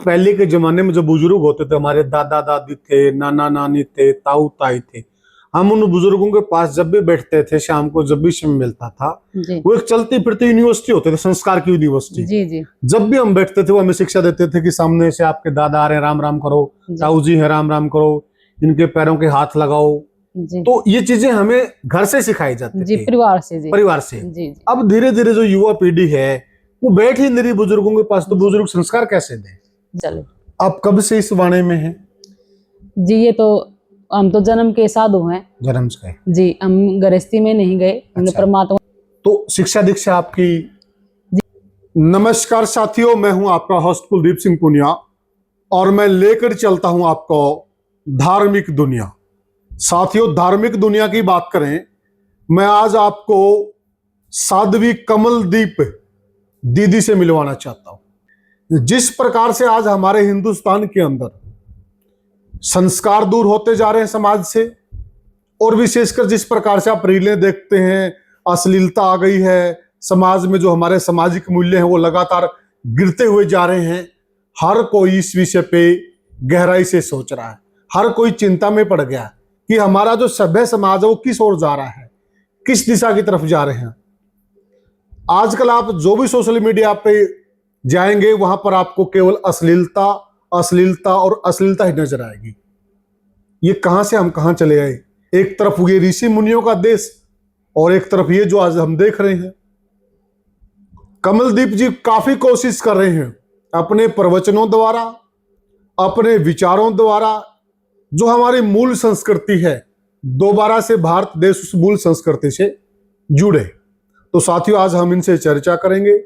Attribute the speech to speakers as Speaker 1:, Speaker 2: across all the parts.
Speaker 1: पहले के जमाने में जो बुजुर्ग होते थे, हमारे दादा दादी थे, नाना नानी थे, ताऊ ताई थे, हम उन बुजुर्गों के पास जब भी बैठते थे, शाम को जब भी समय मिलता था, वो एक चलती फिरती यूनिवर्सिटी होते थे, संस्कार की यूनिवर्सिटी। जी जी। जब भी हम बैठते थे वो हमें शिक्षा देते थे कि सामने से आपके दादा आ रहे हैं, राम राम करो, ताऊ जी है, राम राम करो, इनके पैरों के हाथ लगाओ। तो ये चीजें हमें घर से सिखाई जाती थी, परिवार से। जी। अब धीरे धीरे जो युवा पीढ़ी है वो बैठ ही नहीं रही बुजुर्गों के पास, तो बुजुर्ग संस्कार कैसे दें? चलो, आप कब से इस वाणे में हैं? जी, ये तो हम तो जन्म के साधु हैं। जन्म से जी, हम गृहस्थी में नहीं गए। हमने परमात्मा तो शिक्षा दीक्षा आपकी। नमस्कार साथियों, मैं हूं आपका होस्ट कुलदीप सिंह पुनिया और मैं लेकर चलता हूं आपको धार्मिक दुनिया। साथियों, धार्मिक दुनिया की बात करें, मैं आज आपको साध्वी कमलदीप दीदी से मिलवाना चाहता हूं। जिस प्रकार से आज हमारे हिंदुस्तान के अंदर संस्कार दूर होते जा रहे हैं समाज से, और विशेषकर जिस प्रकार से आप रीलें देखते हैं, अश्लीलता आ गई है समाज में, जो हमारे सामाजिक मूल्य हैं वो लगातार गिरते हुए जा रहे हैं। हर कोई इस विषय पे गहराई से सोच रहा है, हर कोई चिंता में पड़ गया कि हमारा जो सभ्य समाज है वो किस ओर जा रहा है, किस दिशा की तरफ जा रहे हैं। आजकल आप जो भी सोशल मीडिया पे जाएंगे वहां पर आपको केवल अश्लीलता अश्लीलता और अश्लीलता ही नजर आएगी। ये कहां से हम कहां चले आए? एक तरफ ये ऋषि मुनियों का देश और एक तरफ ये जो आज हम देख रहे हैं। कमलदीप जी काफी कोशिश कर रहे हैं अपने प्रवचनों द्वारा, अपने विचारों द्वारा, जो हमारी मूल संस्कृति है, दोबारा से भारत देश उस मूल संस्कृति से जुड़े। तो साथियों, आज हम इनसे चर्चा करेंगे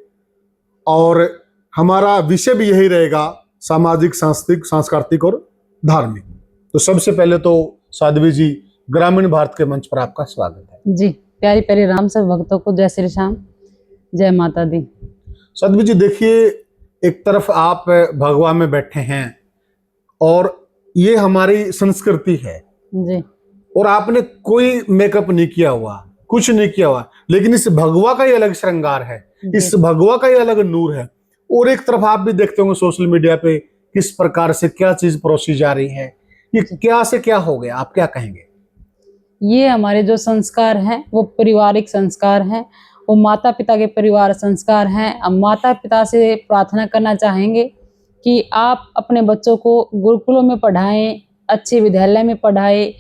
Speaker 1: और हमारा विषय भी यही रहेगा, सामाजिक, सांस्कृतिक और धार्मिक। तो सबसे पहले तो साध्वी जी, ग्रामीण भारत के मंच पर आपका स्वागत है। जी, प्यारी प्यारी राम सब भक्तों को जय श्री श्याम, जय माता दी। साध्वी जी, देखिए, एक तरफ आप भगवा में बैठे हैं और ये हमारी संस्कृति है जी, और आपने कोई मेकअप नहीं किया हुआ, कुछ नहीं किया हुआ, लेकिन इस भगवा का ही अलग श्रृंगार है, इस भगवा का ही अलग नूर है। और एक तरफ आप भी देखते होंगे सोशल मीडिया पे किस प्रकार से क्या चीज परोसी जा रही है। ये क्या से क्या हो गया, आप क्या कहेंगे? ये हमारे जो संस्कार हैं वो पारिवारिक संस्कार हैं, वो माता पिता के परिवार संस्कार हैं। हम माता पिता से प्रार्थना करना चाहेंगे कि आप अपने बच्चों को गुरुकुलों में पढ़ाएं, अच्छे विद्यालय में पढ़ाएं,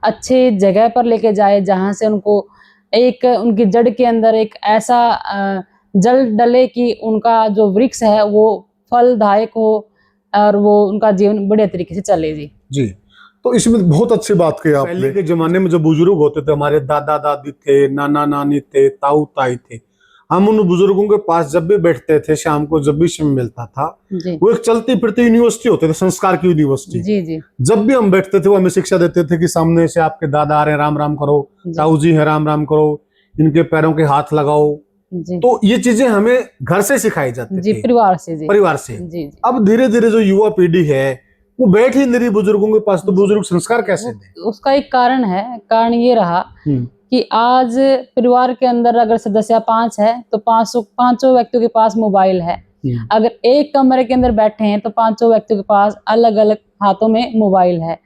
Speaker 1: अच्छे जगह पर लेके जाए जहाँ से उनको एक उनकी जड़ के अंदर एक ऐसा जल डले कि उनका जो वृक्ष है वो फलदायक हो और वो उनका जीवन बढ़िया तरीके से चले। जी, तो इसमें बहुत अच्छी बात कही आपने। पहले के जमाने में जो बुजुर्ग होते थे, हमारे दादा दादी थे, नाना नानी थे, ताऊ ताई थे, हम उन बुजुर्गों के पास जब भी बैठते थे, शाम को जब भी समय मिलता था, वो एक चलती फिरती यूनिवर्सिटी होते थे, संस्कार की यूनिवर्सिटी। जी जी। जब भी हम बैठते थे वो हमें शिक्षा देते थे कि सामने से आपके दादा आ रहे हैं, राम राम करो, ताऊ जी है, राम राम करो, इनके पैरों के हाथ लगाओ। तो ये चीजें हमें घर से सिखाई जाती थी, परिवार से। जी। अब धीरे धीरे जो युवा पीढ़ी है वो बैठ ही नहीं रही बुजुर्गों के पास, तो बुजुर्ग संस्कार कैसे दें? उसका एक कारण है, कारण ये रहा कि आज परिवार के अंदर अगर सदस्य 5 है तो पांचों व्यक्तियों के पास मोबाइल है। अगर एक कमरे के अंदर बैठे हैं तो 5 व्यक्तियों के पास अलग अलग हाथों में मोबाइल है,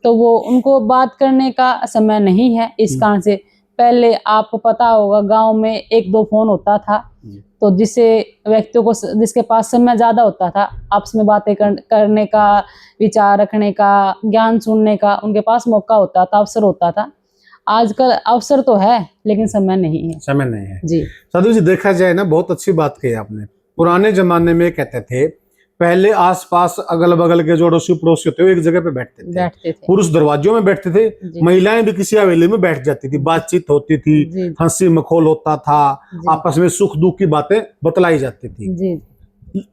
Speaker 1: तो वो उनको बात करने का समय नहीं है। इस कारण से पहले आपको पता होगा गांव में 1-2 फोन होता था, तो जिससे व्यक्तियों को, जिसके पास समय ज्यादा होता था, आपस में बातें करने का, विचार रखने का, ज्ञान सुनने का उनके पास मौका होता था, अवसर होता था। आजकल अवसर तो है लेकिन समय नहीं है। समय नहीं है जी। साधु जी, देखा जाए ना, बहुत अच्छी बात कही आपने। पुराने जमाने में कहते थे पहले आसपास अगल बगल के जो अड़ोसी पड़ोसी होते एक जगह पे बैठते थे। पुरुष दरवाजों में बैठते थे, महिलाएं भी किसी हवेली में बैठ जाती थी, बातचीत होती थी, हंसी मखौल होता था, आपस में सुख दुख की बातें बतलाई जाती थी।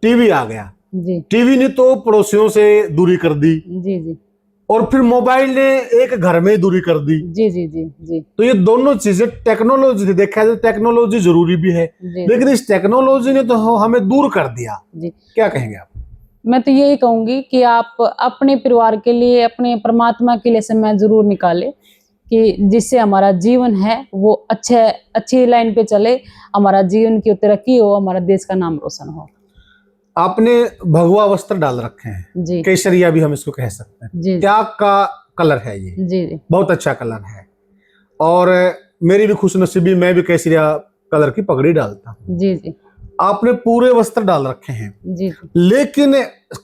Speaker 1: टीवी आ गया, टीवी ने तो पड़ोसियों से दूरी कर दी, और फिर मोबाइल ने एक घर में दूरी कर दी। जी जी जी जी। तो ये दोनों चीजें टेक्नोलॉजी, देखा जाए टेक्नोलॉजी जरूरी भी है, लेकिन इस टेक्नोलॉजी ने तो हमें दूर कर दिया। जी, क्या कहेंगे आप? मैं तो यही कहूंगी कि आप अपने परिवार के लिए, अपने परमात्मा के लिए समय जरूर निकालें, कि जिससे हमारा जीवन है वो अच्छी लाइन पे चले, हमारा जीवन की तरक्की हो, हमारा देश का नाम रोशन हो। आपने भगवा वस्त्र डाल रखे हैं,
Speaker 2: जी
Speaker 1: केसरिया भी हम इसको कह सकते हैं।
Speaker 2: जी
Speaker 1: क्या का कलर है ये?
Speaker 2: जी जी
Speaker 1: बहुत अच्छा कलर है। और मेरी भी खुशनसीबी, मैं भी केसरिया कलर की पगड़ी डालता हूँ।
Speaker 2: जी जी
Speaker 1: आपने पूरे वस्त्र डाल रखे हैं,
Speaker 2: जी जी
Speaker 1: लेकिन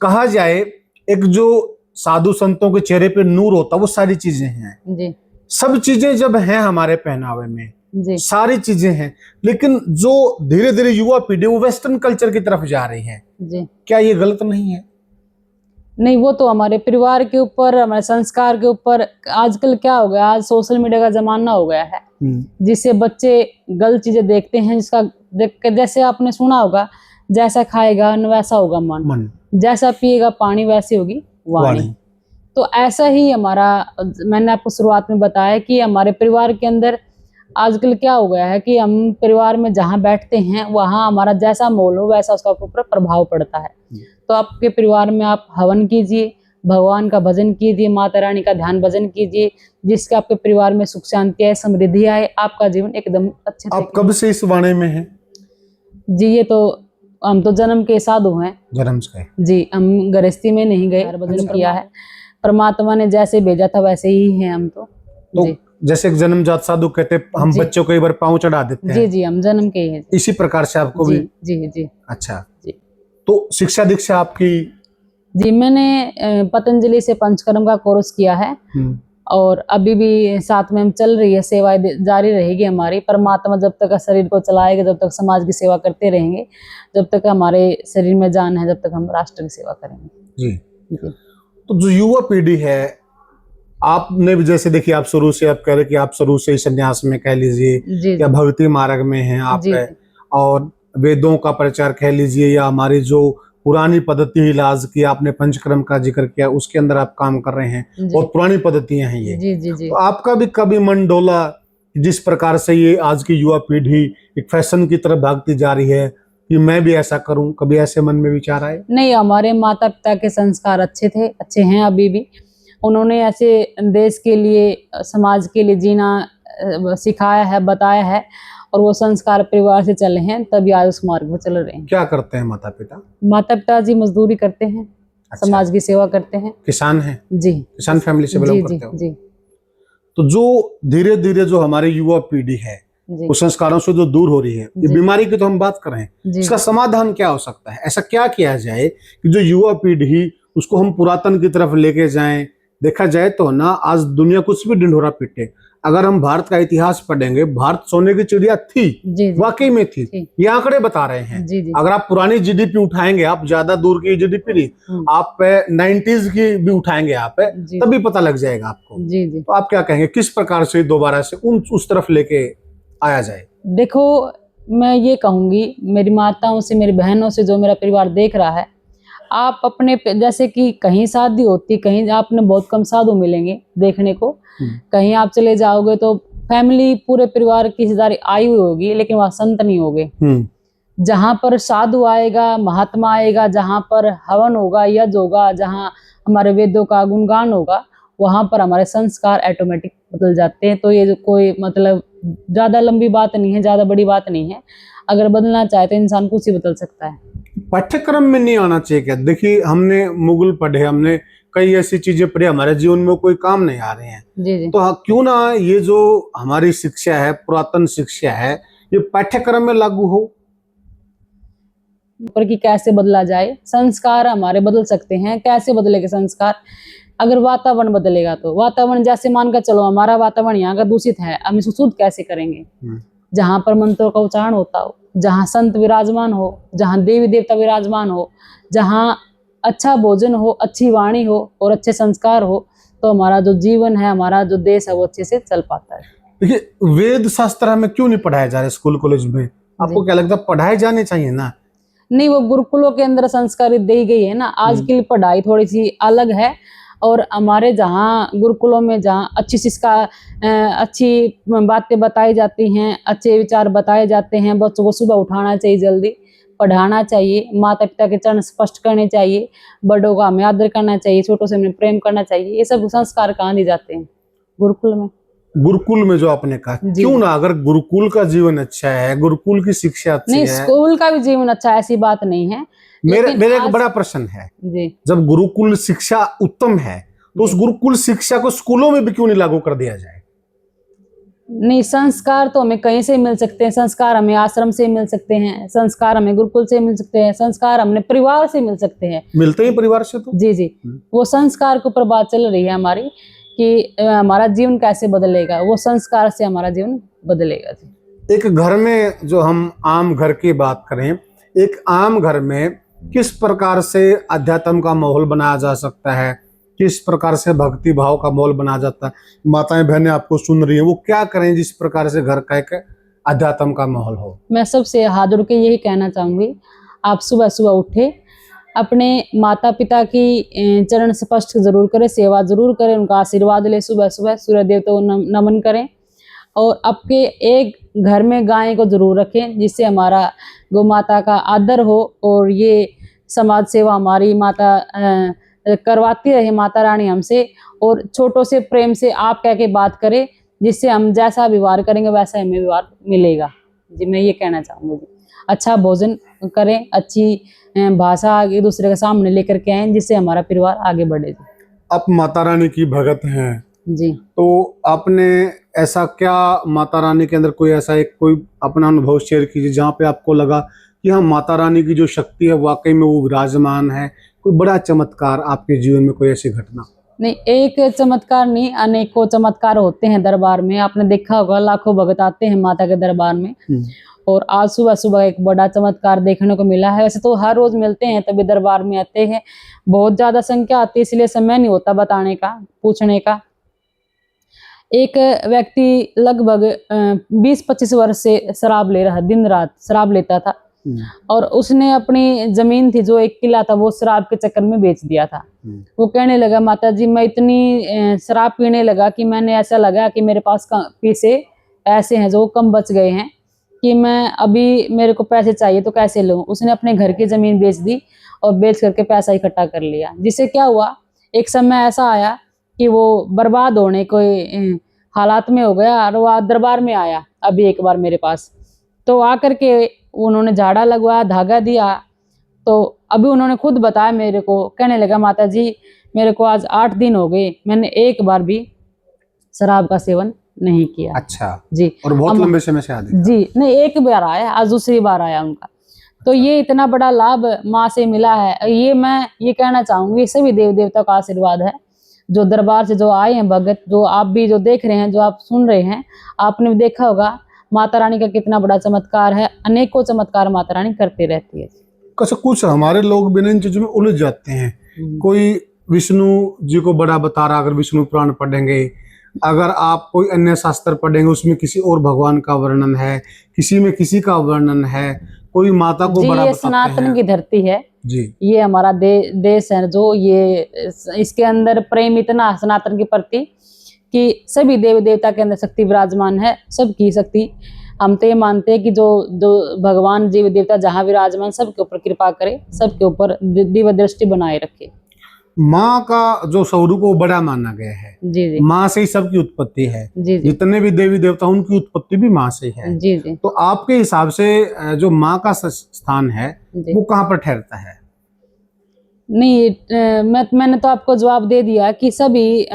Speaker 1: कहा जाए एक जो साधु संतों के चेहरे पे नूर होता है वो सारी चीजें हैं।
Speaker 2: जी
Speaker 1: सब चीजें जब हैं हमारे पहनावे में,
Speaker 2: जी
Speaker 1: सारी चीजें हैं, लेकिन जो धीरे धीरे युवा पीढ़ी वो वेस्टर्न कल्चर की तरफ जा रही है,
Speaker 2: जी।
Speaker 1: क्या ये गलत नहीं है?
Speaker 2: नहीं, वो तो हमारे परिवार के ऊपर, हमारे संस्कार के ऊपर। आजकल क्या हो गया, आज सोशल मीडिया का जमाना हो गया है, जिससे बच्चे गलत चीजें देखते हैं, जिसका देख के, जैसे आपने सुना होगा, जैसा खाएगा न वैसा होगा मन, जैसा पिएगा पानी वैसी होगी वाणी। तो ऐसा ही हमारा, मैंने आपको शुरुआत में बताया कि हमारे परिवार के अंदर आजकल क्या हो गया है कि हम परिवार में जहाँ बैठते हैं वहाँ हमारा जैसा माहौल हो वैसा उसका ऊपर प्रभाव पड़ता है। तो आपके परिवार में आप हवन कीजिए, भगवान का भजन कीजिए, माता रानी का ध्यान भजन कीजिए, जिससे आपके परिवार में सुख शांति आए, समृद्धि आए, आपका जीवन एकदम अच्छे से।
Speaker 1: आप कब से इस वाणी में हैं?
Speaker 2: जी, ये तो हम तो जन्म के साधु हैं।
Speaker 1: जन्म से?
Speaker 2: जी, हम गृहस्थी में नहीं गए, भजन किया है, परमात्मा ने जैसे भेजा था वैसे ही हैं हम तो। जी,
Speaker 1: जैसे एक जन्मजात साधु कहते हैं, हम बच्चों को एक बार पांव चढ़ा देते हैं।
Speaker 2: जी जी, हम जन्म के हैं।
Speaker 1: इसी प्रकार से आपको भी?
Speaker 2: जी जी।
Speaker 1: अच्छा
Speaker 2: जी।
Speaker 1: तो शिक्षा दीक्षा आपकी?
Speaker 2: जी, मैंने पतंजलि से पंचकर्म का कोर्स किया है, और अभी भी साथ में हम चल रही है, सेवाएं जारी रहेगी हमारी। परमात्मा जब तक शरीर को चलाएगा, जब तक समाज की सेवा करते रहेंगे, जब तक हमारे शरीर में जान है, जब तक हम राष्ट्र की सेवा करेंगे।
Speaker 1: जी। तो जो युवा पीढ़ी है, आपने भी जैसे देखिए, आप शुरू से आप कह रहे कि आप शुरू से संन्यास में कह लीजिए या भक्ति मार्ग में हैं आप, और वेदों का प्रचार कह लीजिए, या हमारी जो पुरानी पद्धति इलाज की आपने पंचकर्म का जिक्र किया, उसके अंदर आप काम कर रहे हैं, बहुत पुरानी पद्धतियां हैं ये।
Speaker 2: जी जी जी।
Speaker 1: तो आपका भी कभी मन डोला जिस प्रकार से ये आज की युवा पीढ़ी एक फैशन की तरफ भागती जा रही है कि मैं भी ऐसा करूं, कभी ऐसे मन में विचार आए?
Speaker 2: नहीं, हमारे माता पिता के संस्कार अच्छे थे, अच्छे हैं अभी भी। उन्होंने ऐसे देश के लिए, समाज के लिए जीना सिखाया है, बताया है, और वो संस्कार परिवार से चले हैं, तभी आज उस मार्ग पर चल रहे हैं।
Speaker 1: क्या करते हैं माता पिता?
Speaker 2: माता पिता जी मजदूरी करते हैं। अच्छा। समाज की सेवा करते हैं।
Speaker 1: किसान हैं?
Speaker 2: जी।
Speaker 1: किसान फैमिली से बिलोंग करते हो?
Speaker 2: जी।
Speaker 1: तो जो धीरे धीरे जो हमारी युवा पीढ़ी है वो संस्कारों से जो दूर हो रही है, ये बीमारी की तो हम बात कर रहे हैं, इसका समाधान क्या हो सकता है? ऐसा क्या किया जाए कि जो युवा पीढ़ी उसको हम पुरातन की तरफ लेके जाएं? देखा जाए तो ना, आज दुनिया कुछ भी ढिंढोरा पीटे, अगर हम भारत का इतिहास पढ़ेंगे, भारत सोने की चिड़िया थी, वाकई में थी, ये आंकड़े बता रहे हैं। अगर आप पुरानी जीडीपी उठाएंगे, आप ज्यादा दूर की जीडीपी नहीं, आप 90s की भी उठाएंगे आप, तभी पता लग जाएगा आपको। तो आप क्या कहेंगे, किस प्रकार से दोबारा से उस तरफ लेके आया जाए?
Speaker 2: देखो, मैं ये कहूंगी, मेरी माताओं से, मेरी बहनों से, जो मेरा परिवार देख रहा है, आप अपने, जैसे कि कहीं शादी होती, कहीं आपने बहुत कम साधु मिलेंगे देखने को, कहीं आप चले जाओगे तो फैमिली, पूरे परिवार की हिस्सेदारी आई हुई होगी, लेकिन वहाँ संत नहीं होगे। जहाँ पर साधु आएगा, महात्मा आएगा, जहाँ पर हवन होगा, यज्ञ होगा, जहाँ हमारे वेदों का गुणगान होगा, वहाँ पर हमारे संस्कार ऑटोमेटिक बदल जाते हैं। तो ये जो कोई मतलब ज्यादा लंबी बात नहीं है, ज्यादा बड़ी बात नहीं है। अगर बदलना चाहे तो इंसान कुछ ही बदल सकता है।
Speaker 1: पाठ्यक्रम में नहीं आना चाहिए क्या? देखिए, हमने मुगल पढ़े, हमने कई ऐसी चीजें पढ़ी, हमारे जीवन में कोई काम नहीं आ रहे हैं।
Speaker 2: जी।
Speaker 1: तो क्यों ना ये जो हमारी शिक्षा है, पुरातन शिक्षा है, ये पाठ्यक्रम में लागू हो।
Speaker 2: पर कि कैसे बदला जाए, संस्कार हमारे बदल सकते हैं। कैसे बदलेगा संस्कार? अगर वातावरण बदलेगा तो। वातावरण जैसे मान कर चलो, हमारा वातावरण यहाँ का दूषित है, हम इसको शुद्ध कैसे करेंगे? जहाँ पर मंत्रों का उच्चारण होता हो, जहाँ संत विराजमान हो, जहाँ देवी देवता विराजमान हो, जहाँ अच्छा भोजन हो, अच्छी वाणी हो और अच्छे संस्कार हो, तो हमारा जो जीवन है, हमारा जो देश है, वो अच्छे से चल पाता है।
Speaker 1: देखिए, वेद शास्त्र हमें क्यों नहीं पढ़ाया जा रहा है स्कूल कॉलेज में? आपको क्या लगता है, पढ़ाए जाने चाहिए ना?
Speaker 2: नहीं, वो गुरुकुलों के अंदर संस्कार दी गई है ना। आज की पढ़ाई थोड़ी सी अलग है, और हमारे जहाँ गुरुकुलों में जहाँ अच्छी शिक्षा, अच्छी बातें बताई जाती हैं, अच्छे विचार बताए जाते हैं। बच्चों को सुबह उठाना चाहिए, जल्दी पढ़ाना चाहिए, माता पिता के चरण स्पष्ट करने चाहिए, बड़ों का हमें आदर करना चाहिए, छोटों से हमें प्रेम करना चाहिए। ये सब संस्कार कहाँ दिए जाते हैं? गुरुकुल में।
Speaker 1: गुरुकुल में जो आपने कहा, क्यों ना, अगर गुरुकुल का जीवन अच्छा है, गुरुकुल की शिक्षा अच्छी है।
Speaker 2: नहीं, स्कूल का भी जीवन अच्छा है, ऐसी बात नहीं है,
Speaker 1: मेरे एक बड़ा प्रश्न है,
Speaker 2: जी
Speaker 1: जब गुरुकुल शिक्षा उत्तम है तो उस गुरुकुल शिक्षा को स्कूलों में भी क्यों नहीं लागू कर दिया जाए?
Speaker 2: नहीं, संस्कार तो हमें कहीं से मिल सकते हैं। संस्कार हमें आश्रम से मिल सकते हैं, संस्कार हमें गुरुकुल से मिल सकते हैं, संस्कार हमने परिवार से मिल सकते हैं।
Speaker 1: मिलते ही परिवार से तो।
Speaker 2: जी जी, वो संस्कार के ऊपर बात चल रही है हमारी कि हमारा जीवन कैसे बदलेगा, वो संस्कार से हमारा जीवन बदलेगा। जी
Speaker 1: एक घर में, जो हम आम घर की बात करें, एक आम घर में किस प्रकार से अध्यात्म का माहौल बनाया जा सकता है, किस प्रकार से भक्ति भाव का माहौल बनाया जाता है? माताएं बहनें आपको सुन रही हैं, वो क्या करें जिस प्रकार से घर का एक अध्यात्म का माहौल हो?
Speaker 2: मैं सबसे हाथ जोड़ के यही कहना चाहूंगी, आप सुबह सुबह उठे, अपने माता पिता की चरण स्पर्श जरूर करें, सेवा जरूर करें, उनका आशीर्वाद ले, सुबह सुबह सूर्य देवता को नमन करें, और आपके एक घर में गाय को जरूर रखें जिससे हमारा गौ माता का आदर हो, और ये समाज सेवा हमारी माता करवाती रहे माता रानी हमसे, और छोटों से प्रेम से आप कह के बात करें, जिससे हम जैसा व्यवहार करेंगे वैसा हमें व्यवहार मिलेगा। जी मैं ये कहना चाहूँगी। जी अच्छा भोजन करें, अच्छी भाषा एक दूसरे के सामने लेकर के आए, जिससे हमारा परिवार आगे बढ़े। जी
Speaker 1: आप माता रानी की भगत हैं,
Speaker 2: जी
Speaker 1: तो आपने ऐसा क्या माता रानी के अंदर कोई ऐसा एक कोई अपना अनुभव शेयर कीजिए जहाँ पे आपको लगा कि हाँ, माता रानी की जो शक्ति है वाकई में वो विराजमान है? कोई बड़ा चमत्कार आपके जीवन में, कोई ऐसी घटना?
Speaker 2: नहीं, एक चमत्कार नहीं, अनेकों चमत्कार होते हैं दरबार में। आपने देखा होगा लाखों भगत आते हैं माता के दरबार में, और आज सुबह सुबह एक बड़ा चमत्कार देखने को मिला है। वैसे तो हर रोज मिलते हैं, तभी दरबार में आते हैं, बहुत ज्यादा संख्या आती है, इसलिए समय नहीं होता बताने का, पूछने का। एक व्यक्ति लगभग 20-25 वर्ष से शराब ले रहा, दिन रात शराब लेता था, और उसने अपनी जमीन थी जो 1 किला था, वो शराब के चक्कर में बेच दिया था। वो कहने लगा, माता जी मैं इतनी शराब पीने लगा कि मैंने ऐसा लगा कि मेरे पास पैसे ऐसे हैं जो कम बच गए हैं कि मैं अभी मेरे को पैसे चाहिए तो कैसे लूं। उसने अपने घर की जमीन बेच दी और बेच करके पैसा इकट्ठा कर लिया, जिससे क्या हुआ, एक समय ऐसा आया कि वो बर्बाद होने को हालात में हो गया, और वो दरबार में आया अभी एक बार मेरे पास। तो आकर के उन्होंने झाड़ा लगवाया, धागा दिया, तो अभी उन्होंने खुद बताया मेरे को, कहने लगा माता जी मेरे को आज 8 दिन हो गए, मैंने एक बार भी शराब का सेवन नहीं किया।
Speaker 1: अच्छा
Speaker 2: जी,
Speaker 1: और बहुत लंबे समय से आदि?
Speaker 2: जी नहीं, एक बार आया, आज दूसरी बार आया उनका। तो ये इतना बड़ा लाभ माँ से मिला है। ये मैं ये कहना चाहूंगी, सभी देव देवता का आशीर्वाद है, जो दरबार से जो आए हैं भगत, जो आप भी जो देख रहे हैं, जो आप सुन रहे हैं, आपने भी देखा होगा माता रानी का कितना बड़ा चमत्कार है। अनेकों चमत्कार माता रानी करती रहती है।
Speaker 1: कुछ हमारे लोग बिना इन चीजों में उलझ जाते हैं। कोई विष्णु जी को बड़ा बता रहा, अगर विष्णु पुराण पढ़ेंगे, अगर आप कोई अन्य शास्त्र पढ़ेंगे उसमें किसी और भगवान का वर्णन है, किसी में किसी का वर्णन है, कोई माता को बड़ा
Speaker 2: ये
Speaker 1: बताते
Speaker 2: सनातन
Speaker 1: हैं।
Speaker 2: की धरती है
Speaker 1: जी,
Speaker 2: ये हमारा देश है, जो ये इसके अंदर प्रेम इतना सनातन के प्रति कि सभी देव देवता के अंदर शक्ति विराजमान है, सबकी शक्ति। हम तो ये मानते हैं कि जो जो भगवान जीव देवता जहाँ विराजमान, सबके ऊपर कृपा करे, सबके ऊपर दिव्य दृष्टि बनाए रखे।
Speaker 1: माँ का जो स्वरूप वो बड़ा माना गया है।
Speaker 2: जी जी
Speaker 1: माँ से ही सबकी उत्पत्ति है।
Speaker 2: जी जी
Speaker 1: जितने भी देवी देवता उनकी उत्पत्ति भी माँ से है।
Speaker 2: जी जी
Speaker 1: तो आपके हिसाब से जो माँ का स्थान है
Speaker 2: जी।
Speaker 1: वो कहाँ पर ठहरता है?
Speaker 2: नहीं, मैंने तो आपको जवाब दे दिया कि सभी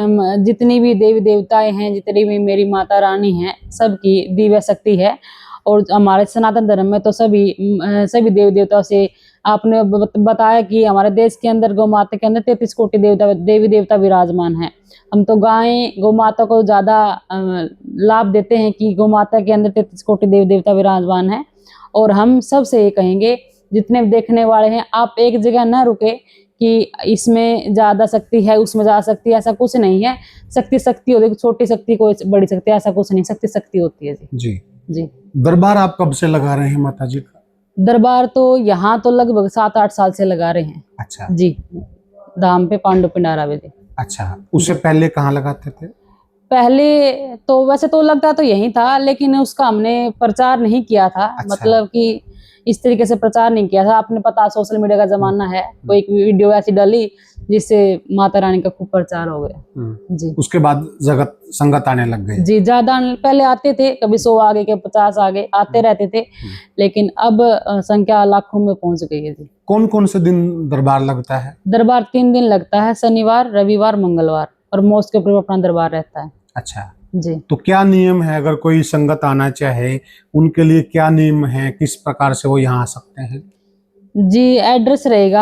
Speaker 2: जितनी भी देवी देवताएं हैं, जितनी भी मेरी माता रानी हैं, सबकी दिव्य शक्ति है। और हमारे सनातन धर्म में तो सभी देवी देवताओं से आपने बताया कि हमारे देश के अंदर गौ माता के अंदर 33 कोटि देवी देवता विराजमान है। हम तो गाय गौ माता को ज्यादा लाभ देते हैं कि गौ माता के अंदर 33 कोटि देवी देवता विराजमान है। और हम सबसे ये कहेंगे, जितने भी देखने वाले हैं, आप एक जगह न रुके कि इसमें ज्यादा शक्ति है, उसमें ज्यादा शक्ति, ऐसा कुछ नहीं है। शक्ति शक्ति होती है, छोटी शक्ति को बड़ी शक्ति, ऐसा कुछ नहीं, शक्ति शक्ति होती है। जी
Speaker 1: जी
Speaker 2: जी।
Speaker 1: दरबार आप कब से लगा रहे हैं माता जी का?
Speaker 2: दरबार तो यहाँ तो लगभग 7-8 साल से लगा रहे हैं।
Speaker 1: अच्छा
Speaker 2: जी, धाम पे पांडु पिंडारा में।
Speaker 1: अच्छा, उससे पहले कहाँ लगाते थे?
Speaker 2: पहले तो वैसे तो लगता तो यही था, लेकिन उसका हमने प्रचार नहीं किया था।
Speaker 1: अच्छा।
Speaker 2: मतलब कि इस तरीके से प्रचार नहीं किया था। आपने पता सोशल मीडिया का जमाना है, कोई एक वीडियो ऐसी डाली जिससे माता रानी का खूब प्रचार हो गया। जी
Speaker 3: उसके बाद जगत संगत आने लग गई।
Speaker 2: जी, ज्यादा पहले आते थे, कभी 100 आगे के 50 आगे आते रहते थे, लेकिन अब संख्या लाखों में पहुंच गई है जी।
Speaker 3: कौन कौन से दिन दरबार लगता है?
Speaker 2: दरबार 3 दिन लगता है, शनिवार, रविवार, मंगलवार, और मोस्ट के ऊपर अपना दरबार रहता है।
Speaker 3: अच्छा,
Speaker 2: जी
Speaker 3: तो क्या नियम है, अगर कोई संगत आना चाहे उनके लिए क्या नियम है, किस प्रकार से वो यहाँ आ सकते हैं?
Speaker 2: जी, एड्रेस रहेगा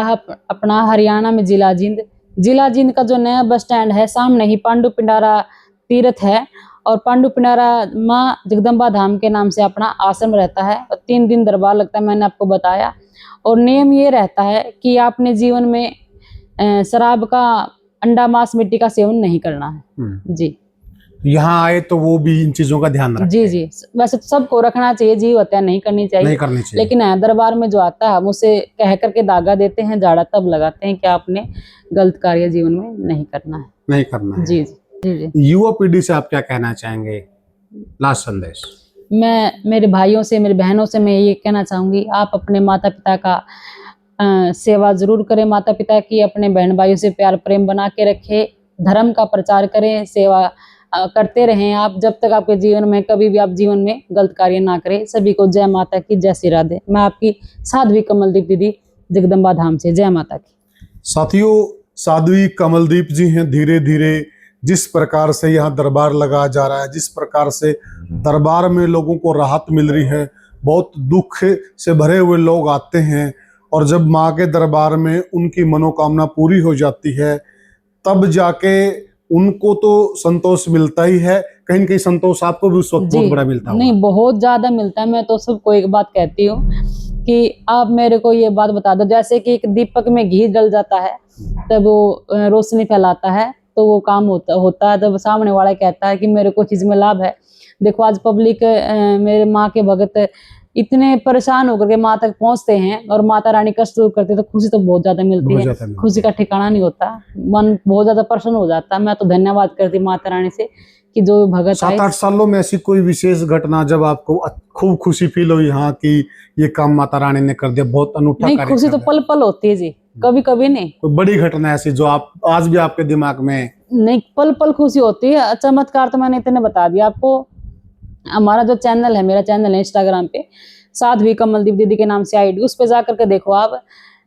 Speaker 2: अपना हरियाणा में जिला जींद का जो नया बस स्टैंड है, सामने ही पांडु पिंडारा तीर्थ है, और पांडु पिंडारा माँ जगदम्बा धाम के नाम से अपना आश्रम रहता है, और 3 दिन दरबार लगता है, मैंने आपको बताया। और नियम ये रहता है कि आपने जीवन में शराब का, अंडा, मांस, मिट्टी का सेवन नहीं करना है। जी
Speaker 3: यहाँ आए तो वो भी इन चीजों का ध्यान रखें।
Speaker 2: जी जी, वैसे तो सबको रखना चाहिए, जीव हत्या नहीं करनी चाहिए,
Speaker 3: नहीं करनी चाहिए।
Speaker 2: लेकिन दरबार में जो आता है हम उसे कह करके दागा देते हैं, झाड़ा तब लगाते हैं कि आपने गलत कार्य जीवन में नहीं करना है।
Speaker 3: नहीं करना है।
Speaker 2: जी जी जी जी।
Speaker 3: युवा पीढ़ी से आप क्या कहना चाहेंगे, लास्ट संदेश?
Speaker 2: मैं मेरे भाइयों से, मेरी बहनों से मैं ये कहना चाहूंगी, आप अपने माता पिता का सेवा जरूर करें, माता पिता की, अपने बहन भाइयों से प्यार प्रेम बना के रखें, धर्म का प्रचार करें, सेवा करते रहें आप, जब तक आपके जीवन में, कभी भी आप जीवन में गलत कार्य ना करें। सभी को जय माता की, जय श्री राधे। मैं आपकी साध्वी कमलदीप दीदी जगदम्बा धाम से, जय माता की।
Speaker 1: साथियों, साध्वी कमलदीप जी हैं, धीरे धीरे जिस प्रकार से यहाँ दरबार लगाया जा रहा है, जिस प्रकार से दरबार में लोगों को राहत मिल रही है, बहुत दुख से भरे हुए लोग आते हैं, और जब माँ के दरबार में उनकी मनोकामना पूरी हो जाती है, तब जाके उनको तो संतोष मिलता ही है। कहीं न कहीं संतोष आपको भी उस वक्त बहुत बड़ा मिलता होगा।
Speaker 2: नहीं, बहुत ज्यादा मिलता है। मैं तो सबको एक बात कहती हूँ कि आप मेरे को ये बात बता दो, जैसे कि एक दीपक में घी जल जाता है तब वो रोशनी फैलाता है, तो वो काम होता है, तब सामने वाला कहता है कि मेरे को चीज में लाभ है। देखो आज पब्लिक, मेरे माँ के भगत इतने परेशान होकर के माँ तक पहुंचते हैं, और माता रानी कष्ट दूर करती है, तो खुशी तो बहुत ज्यादा मिलती है। खुशी का ठिकाना नहीं होता, मन बहुत ज्यादा प्रसन्न हो जाता है। मैं तो धन्यवाद करती माता रानी से कि जो भगत
Speaker 3: 7-8 सालों में ऐसी कोई विशेष घटना जब आपको खूब खुशी फील हुई, हाँ, कि ये काम माता रानी ने कर दिया, बहुत अनूठा
Speaker 2: नहीं,
Speaker 3: कार्य
Speaker 2: खुशी तो पल पल होती है जी, कभी कभी नहीं।
Speaker 3: कोई बड़ी घटना ऐसी जो आप आज भी आपके दिमाग में?
Speaker 2: नहीं, पल पल खुशी होती है। चमत्कार तो मैंने इतने बता दिया आपको। हमारा जो चैनल है, मेरा चैनल है इंस्टाग्राम पे, साध्वी कमलदीप दीदी के नाम से आईडी, उस पे जाकर के देखो आप।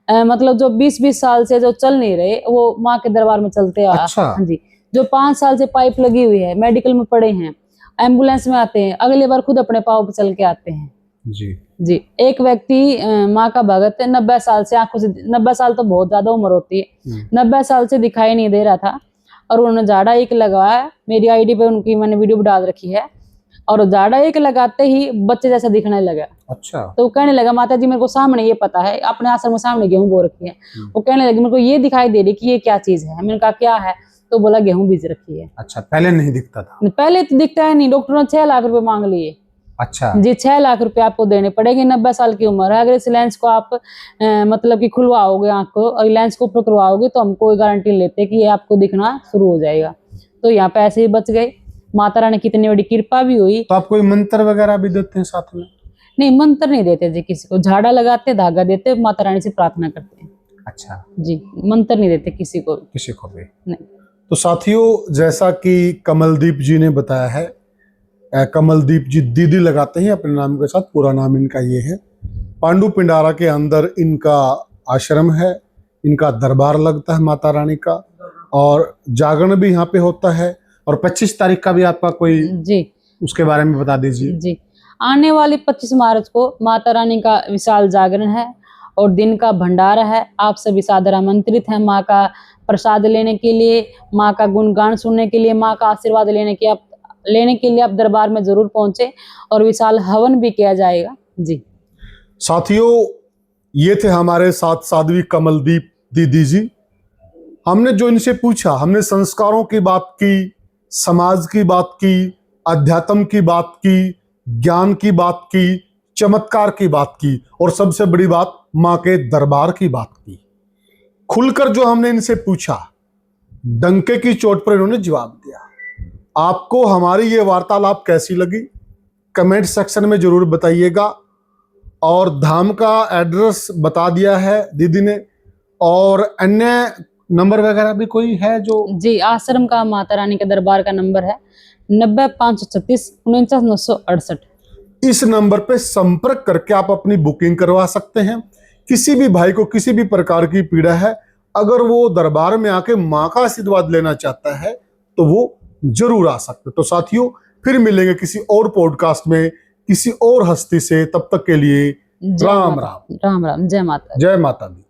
Speaker 2: मतलब जो 20-20 साल से जो चल नहीं रहे, वो माँ के दरबार में चलते हैं।
Speaker 3: अच्छा।
Speaker 2: हाँ जी, जो 5 साल से पाइप लगी हुई है, मेडिकल में पड़े हैं, एम्बुलेंस में आते हैं, अगली बार खुद अपने पाँव पे चल के आते हैं। जी, एक व्यक्ति माँ का भगत 90 साल से, आंखों से, 90 साल तो बहुत ज्यादा उम्र होती है, 90 साल से दिखाई नहीं दे रहा था, और उन्होंने झाड़ा एक लगाया, मेरी आईडी पे उनकी मैंने वीडियो डाल रखी है, और झाड़ा एक लगाते ही बच्चे जैसा दिखने लगा।
Speaker 3: अच्छा।
Speaker 2: तो वो कहने लगा, माता जी मेरे को सामने ये पता है, अपने आश्रम में सामने गेहूं बो रखी है। वो कहने लगे, मेरे को ये दिखाई दे रही कि ये क्या चीज है। मैंने कहा क्या है, तो बोला गेहूं बीज रखी है।
Speaker 3: अच्छा, पहले नहीं दिखता था?
Speaker 2: पहले तो दिखता है नहीं, डॉक्टर ने 6 लाख रुपए मांग लिए।
Speaker 3: अच्छा
Speaker 2: जी, 6 लाख रुपए आपको देने पड़ेंगे। 90 साल की उम्र है, अगर इस लेंस को आप मतलब कि खुलवाओगे आंख को, और लेंस को ऊपर करवाओगे, तो हम कोई गारंटी लेते कि ये आपको दिखना शुरू हो जाएगा। तो यहाँ पे ऐसे ही बच गए। माता रानी की इतनी बड़ी कृपा भी हुई।
Speaker 3: तो आप कोई मंत्र वगैरह भी देते हैं साथ में?
Speaker 2: नहीं, मंत्र नहीं देते जी किसी को, झाड़ा लगाते, धागा देते, माता रानी से प्रार्थना करते हैं।
Speaker 3: अच्छा
Speaker 2: जी, मंत्र नहीं देते किसी को,
Speaker 3: किसी को भी
Speaker 2: नहीं।
Speaker 1: तो साथियों, जैसा कि कमलदीप जी ने बताया है, कमलदीप जी दीदी लगाते हैं अपने नाम के साथ, पूरा नाम इनका ये है। पांडु पिंडारा के अंदर इनका आश्रम है, इनका दरबार लगता है माता रानी का, और जागरण भी यहाँ पे होता है। और 25 तारीख का भी आपका कोई
Speaker 2: जी,
Speaker 1: उसके बारे में बता दीजिए।
Speaker 2: जी, आने वाली 25 मार्च को माता रानी का विशाल जागरण है, और दिन का भंडारा है। आप सभी सादर आमंत्रित हैं माँ का प्रसाद लेने के लिए, माँ का गुणगान सुनने के लिए, माँ का आशीर्वाद लेने के लिए आप दरबार में जरूर पहुंचे, और विशाल हवन भी किया जाएगा। जी
Speaker 1: साथियों, ये थे हमारे साथ साध्वी कमलदीप दीदी जी। हमने जो इनसे पूछा, हमने संस्कारों की बात की, समाज की बात की, अध्यात्म की बात की, ज्ञान की बात की, चमत्कार की बात की, और सबसे बड़ी बात माँ के दरबार की बात की। खुलकर जो हमने इनसे पूछा, डंके की चोट पर इन्होंने जवाब दिया। आपको हमारी ये वार्तालाप कैसी लगी, कमेंट सेक्शन में जरूर बताइएगा। और धाम का एड्रेस बता दिया है दीदी ने, और अन्य
Speaker 3: नंबर वगैरह भी कोई है जो?
Speaker 2: जी, आश्रम का माता रानी के दरबार का नंबर है 90 536 49 968।
Speaker 1: इस नंबर पे संपर्क करके आप अपनी बुकिंग करवा सकते हैं। किसी भी भाई को किसी भी प्रकार की पीड़ा है, अगर वो दरबार में आके माँ का आशीर्वाद लेना चाहता है तो वो जरूर आ सकते। तो साथियों, फिर मिलेंगे किसी और पॉडकास्ट में किसी और हस्ती से। तब तक के लिए
Speaker 2: जय
Speaker 1: राम
Speaker 2: माता-
Speaker 1: राम,
Speaker 2: राम राम, जय माता।
Speaker 1: जय माता दी।